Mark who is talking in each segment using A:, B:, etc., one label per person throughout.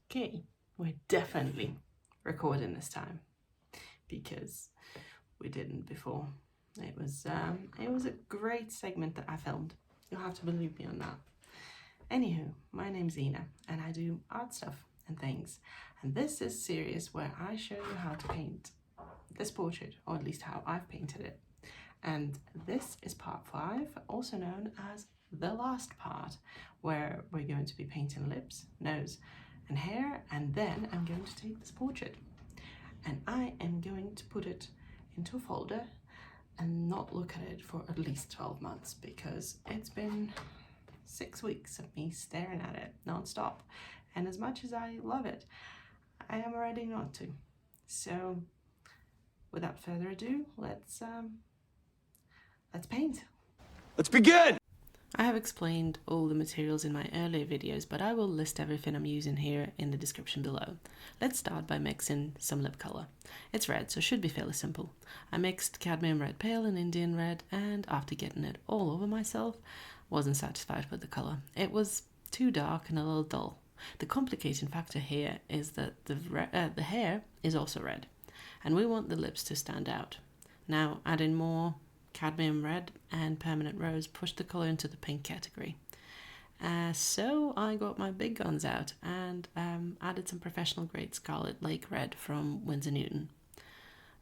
A: Okay, we're definitely recording this time because we didn't before. It was a great segment that I filmed. You'll have to believe me on that. Anywho, my name's Zena and I do art stuff and things. And this is series where I show you how to paint this portrait, or at least how I've painted it. And this is part 5, also known as the last part, where we're going to be painting lips, nose and hair, and then I'm going to take this portrait and I am going to put it into a folder and not look at it for at least 12 months because it's been 6 weeks of me staring at it non-stop, and as much as I love it, I am ready not to. So without further ado, let's paint.
B: Let's begin!
A: I have explained all the materials in my earlier videos, but I will list everything I'm using here in the description below. Let's start by mixing some lip colour. It's red, so it should be fairly simple. I mixed cadmium red pale and Indian red, and after getting it all over myself, wasn't satisfied with the colour. It was too dark and a little dull. The complicating factor here is that the hair is also red, and we want the lips to stand out. Now, adding more cadmium red and permanent rose pushed the colour into the pink category. So I got my big guns out and added some professional grade Scarlet Lake red from Winsor Newton.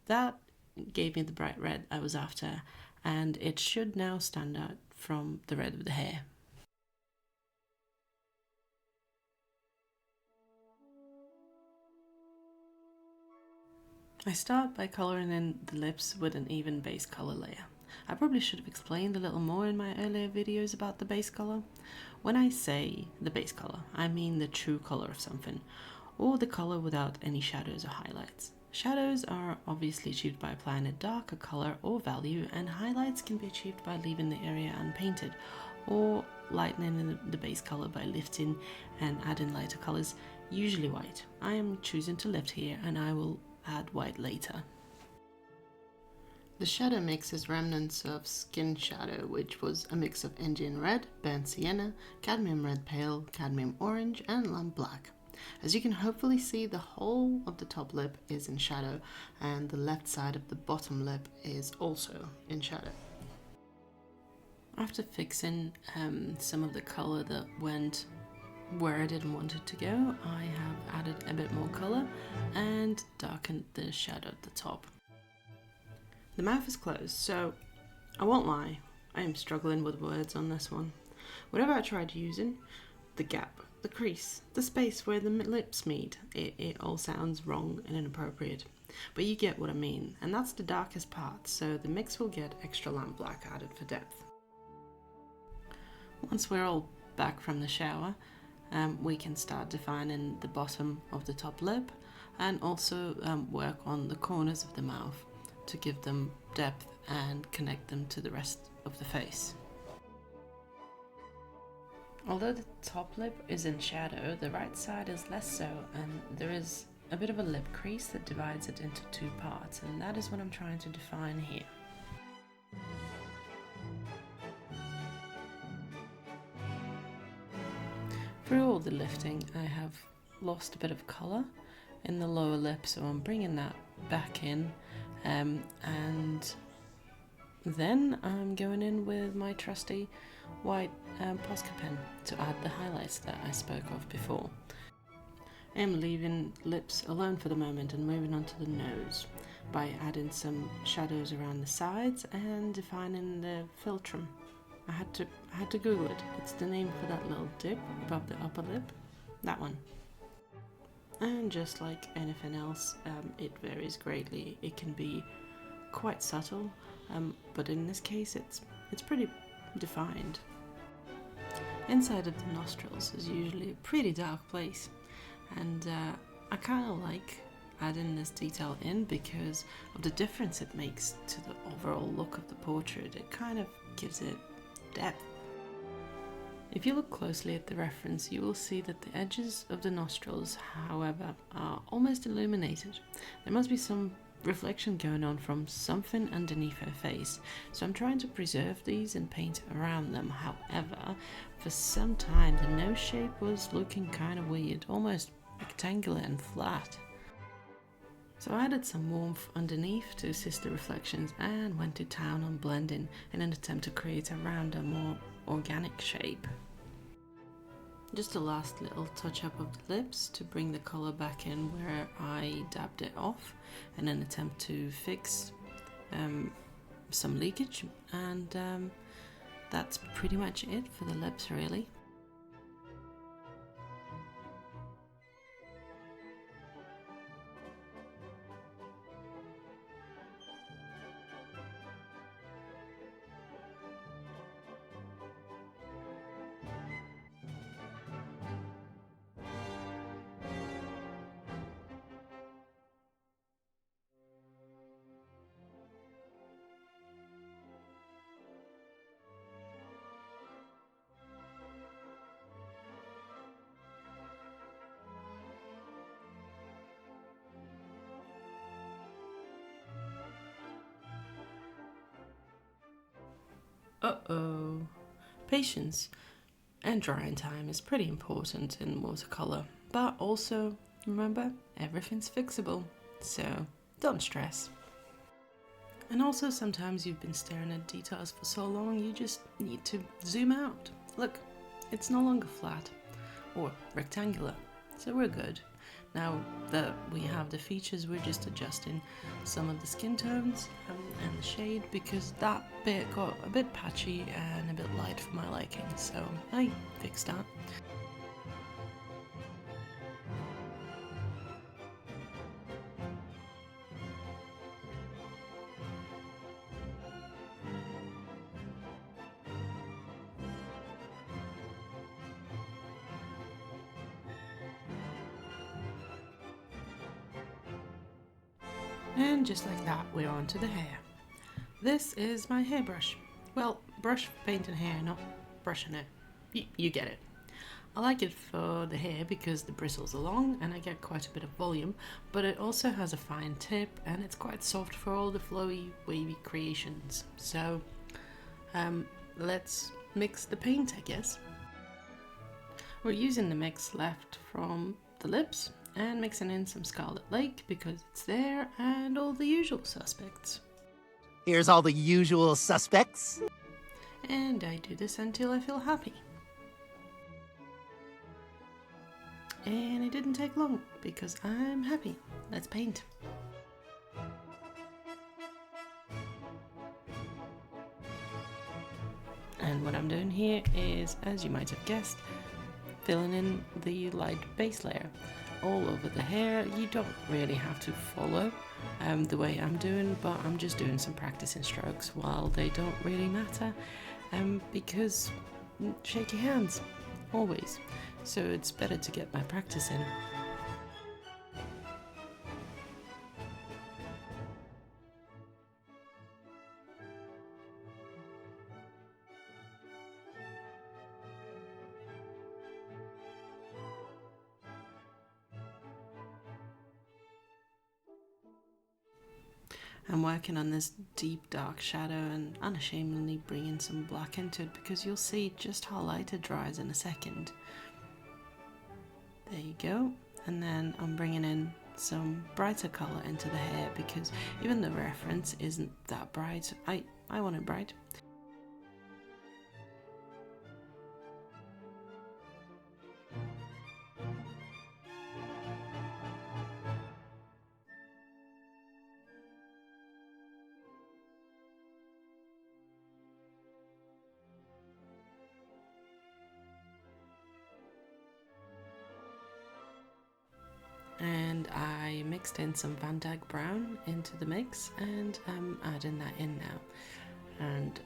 A: That gave me the bright red I was after, and it should now stand out from the red of the hair. I start by colouring in the lips with an even base colour layer. I probably should have explained a little more in my earlier videos about the base colour. When I say the base colour, I mean the true colour of something, or the colour without any shadows or highlights. Shadows are obviously achieved by applying a darker colour or value, and highlights can be achieved by leaving the area unpainted, or lightening the base colour by lifting and adding lighter colours, usually white. I am choosing to lift here, and I will add white later. The shadow mix is remnants of Skin Shadow, which was a mix of Indian Red, Burnt Sienna, Cadmium Red Pale, Cadmium Orange and Lamp Black. As you can hopefully see, the whole of the top lip is in shadow and the left side of the bottom lip is also in shadow. After fixing some of the colour that went where I didn't want it to go, I have added a bit more colour and darkened the shadow at the top. The mouth is closed, so I won't lie, I am struggling with words on this one. Whatever I tried using, the gap, the crease, the space where the lips meet, it all sounds wrong and inappropriate. But you get what I mean, and that's the darkest part, so the mix will get extra lamp black added for depth. Once we're all back from the shower, we can start defining the bottom of the top lip and also work on the corners of the mouth to give them depth and connect them to the rest of the face. Although the top lip is in shadow, the right side is less so, and there is a bit of a lip crease that divides it into two parts, and that is what I'm trying to define here. Through all the lifting, I have lost a bit of colour in the lower lip, so I'm bringing that back in, and then I'm going in with my trusty white Posca Pen to add the highlights that I spoke of before. I'm leaving lips alone for the moment and moving on to the nose by adding some shadows around the sides and defining the philtrum. I had to Google it. It's the name for that little dip above the upper lip. That one. And just like anything else, it varies greatly. It can be quite subtle, but in this case it's pretty defined. Inside of the nostrils is usually a pretty dark place, and I kind of like adding this detail in because of the difference it makes to the overall look of the portrait. It kind of gives it depth. If you look closely at the reference, you will see that the edges of the nostrils, however, are almost illuminated. There must be some reflection going on from something underneath her face, so I'm trying to preserve these and paint around them. However, for some time the nose shape was looking kind of weird, almost like rectangular and flat. So I added some warmth underneath to assist the reflections and went to town on blending in an attempt to create a rounder, more organic shape. Just a last little touch up of the lips to bring the colour back in where I dabbed it off in an attempt to fix some leakage, and that's pretty much it for the lips really. Uh-oh. Patience and drying time is pretty important in watercolour, but also remember, everything's fixable, so don't stress. And also sometimes you've been staring at details for so long you just need to zoom out. Look, it's no longer flat or rectangular, so we're good. Now that we have the features, we're just adjusting some of the skin tones and the shade, because that bit got a bit patchy and a bit light for my liking, so I fixed that. And just like that, we're on to the hair. This is my hairbrush. Well, brush for painting hair, not brushing it. You get it. I like it for the hair because the bristles are long and I get quite a bit of volume, but it also has a fine tip and it's quite soft for all the flowy, wavy creations. So, let's mix the paint, I guess. We're using the mix left from the lips and mixing in some Scarlet Lake because it's there, and all the usual suspects.
B: Here's all the usual suspects.
A: And I do this until I feel happy. And it didn't take long because I'm happy. Let's paint. And what I'm doing here is, as you might have guessed, filling in the light base layer all over the hair. You don't really have to follow the way I'm doing, but I'm just doing some practicing strokes while they don't really matter, because shaky hands, always. So it's better to get my practice in. I'm working on this deep dark shadow and unashamedly bringing some black into it, because you'll see just how light it dries in a second. There you go. And then I'm bringing in some brighter colour into the hair, because even the reference isn't that bright, I want it bright. And I mixed in some Van Dyke Brown into the mix, and I'm adding that in now. And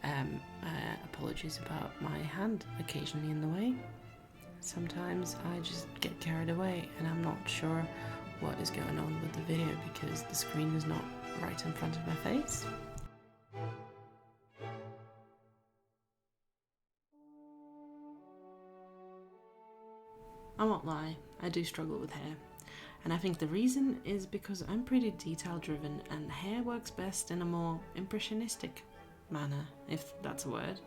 A: apologies about my hand occasionally in the way. Sometimes I just get carried away and I'm not sure what is going on with the video because the screen is not right in front of my face. I won't lie, I do struggle with hair. And I think the reason is because I'm pretty detail driven and hair works best in a more impressionistic manner, if that's a word.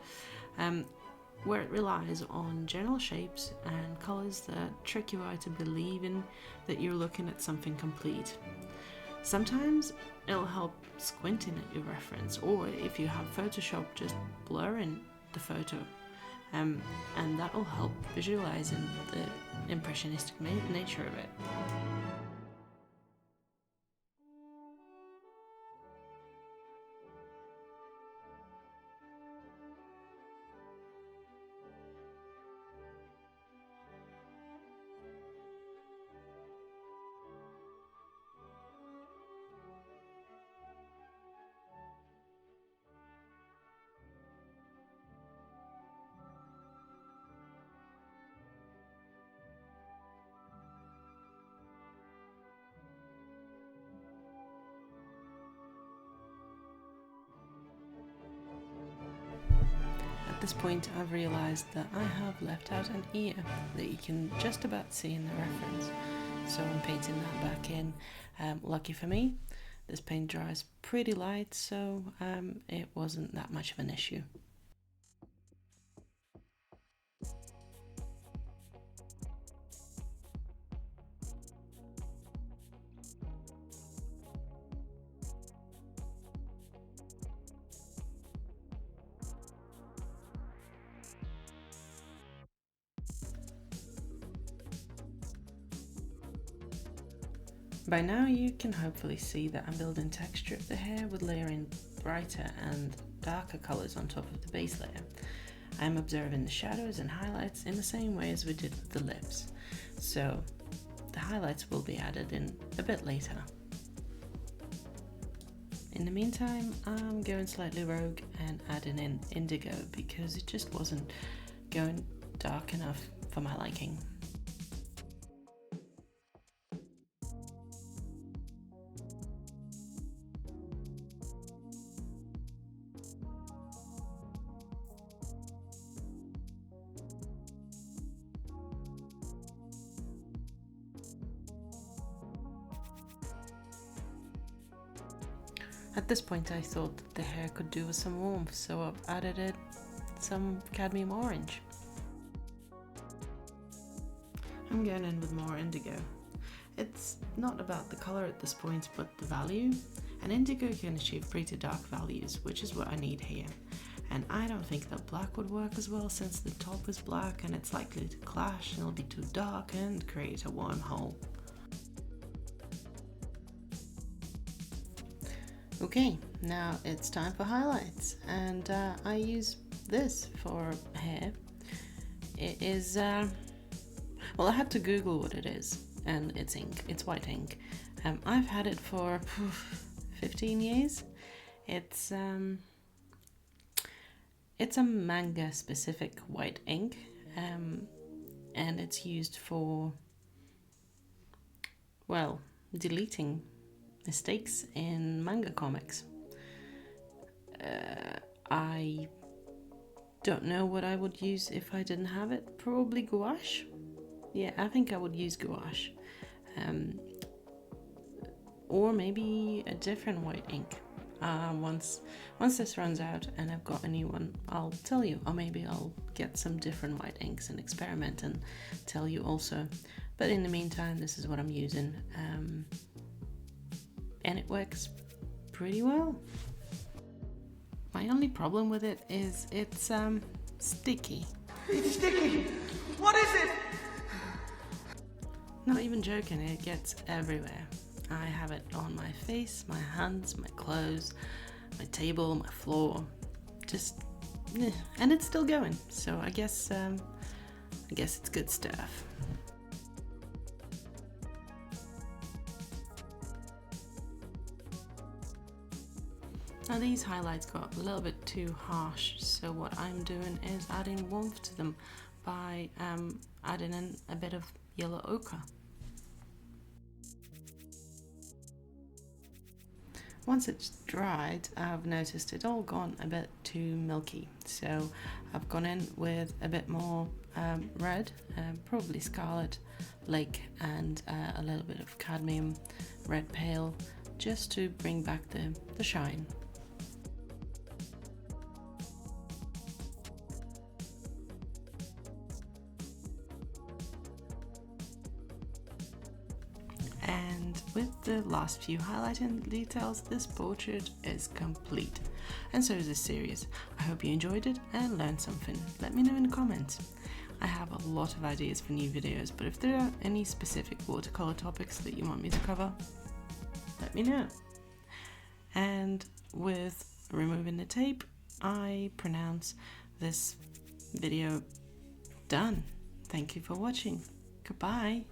A: where it relies on general shapes and colours that trick your eye to believing that you're looking at something complete. Sometimes it'll help squinting at your reference, or if you have Photoshop, just blurring the photo, and that'll help visualising the impressionistic nature of it. At this point, I've realised that I have left out an ear that you can just about see in the reference, so I'm painting that back in. Lucky for me, this paint dries pretty light, so it wasn't that much of an issue. By now you can hopefully see that I'm building texture of the hair with layering brighter and darker colours on top of the base layer. I'm observing the shadows and highlights in the same way as we did with the lips, so the highlights will be added in a bit later. In the meantime, I'm going slightly rogue and adding in indigo because it just wasn't going dark enough for my liking. At this point I thought that the hair could do with some warmth, so I've added in some cadmium orange. I'm going in with more indigo. It's not about the colour at this point, but the value, and indigo can achieve pretty dark values, which is what I need here. And I don't think that black would work as well, since the top is black and it's likely to clash and it'll be too dark and create a wormhole. Okay, now it's time for highlights, and I use this for hair. It is, well, I had to Google what it is, and it's ink, it's white ink. I've had it for 15 years. It's a manga specific white ink, and it's used for, well, deleting mistakes in manga comics. I don't know what I would use if I didn't have it. Probably gouache. Yeah, I think I would use gouache. Or maybe a different white ink. Once this runs out and I've got a new one, I'll tell you, or maybe I'll get some different white inks and experiment and tell you also. But in the meantime, this is what I'm using. And it works pretty well. My only problem with it is it's sticky.
C: It's sticky! What is it?
A: Not even joking, it gets everywhere. I have it on my face, my hands, my clothes, my table, my floor. Just, and it's still going. So I guess it's good stuff. Now these highlights got a little bit too harsh, so what I'm doing is adding warmth to them by adding in a bit of yellow ochre. Once it's dried, I've noticed it all gone a bit too milky, so I've gone in with a bit more red, probably scarlet, lake, and a little bit of cadmium red pale, just to bring back the shine. And with the last few highlighting details, this portrait is complete. And so is this series. I hope you enjoyed it and learned something. Let me know in the comments. I have a lot of ideas for new videos, but if there are any specific watercolor topics that you want me to cover, let me know. And with removing the tape, I pronounce this video done. Thank you for watching. Goodbye.